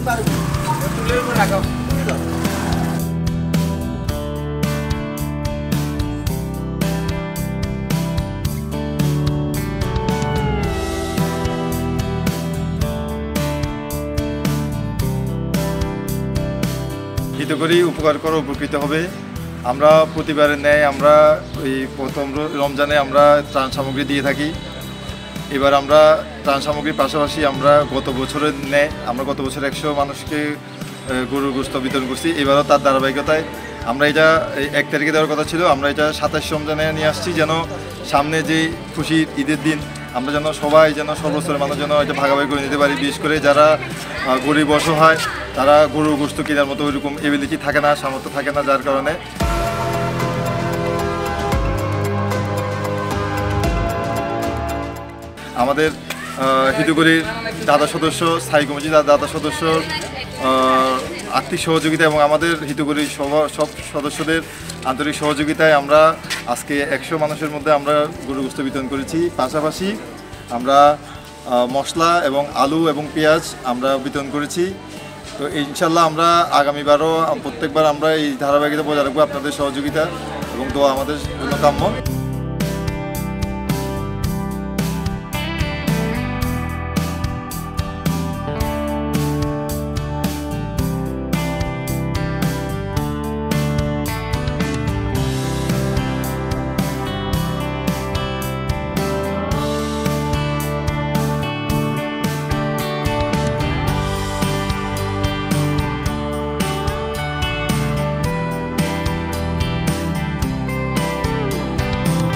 হিত করি উপকার করো উপকৃত হবে। আমরা প্রতিবারের ন্যায় আমরা এই প্রথম রমজানে আমরা ত্রাণ সামগ্রী দিয়ে থাকি। এবার আমরা ত্রাণ সামগ্রীর পাশাপাশি আমরা গত বছরের ন্যায় আমরা গত বছর 100 মানুষকে গরুর গোশত বিতরণ করছি। এবারও তার ধারাবাহিকতায় আমরা এটা 1 তারিখে দেওয়ার কথা ছিল, আমরা এটা 27 রমজানে নিয়ে আসছি, যেন সামনে যে খুশির ঈদের দিন আমরা যেন সবাই যেন সর্বস্তরের মানুষ যেন এটা ভাগাভাগি করে নিতে পারি। বিশেষ করে যারা গরিব অসহায় তারা গরুর গোশত কেনার মতো ওইরকম এবিলিটি থাকে না, সামর্থ্য থাকে না, যার কারণে আমাদের হিতুগড়ির দাদা সদস্য, স্থায়ী কমিটির দাদা সদস্য আর্থিক সহযোগিতা এবং আমাদের হিতুগড়ির সব সদস্যদের আন্তরিক সহযোগিতায় আমরা আজকে 100 মানুষের মধ্যে আমরা গরুর গোশত বিতরণ করেছি। পাশাপাশি আমরা মশলা এবং আলু এবং পেঁয়াজ আমরা বিতরণ করেছি। তো ইনশাল্লাহ আমরা আগামীবারও প্রত্যেকবার আমরা এই ধারাবাহিকতা বজায় রাখবো। আপনাদের সহযোগিতা এবং দোয়া আমাদের জন্য কাম্য।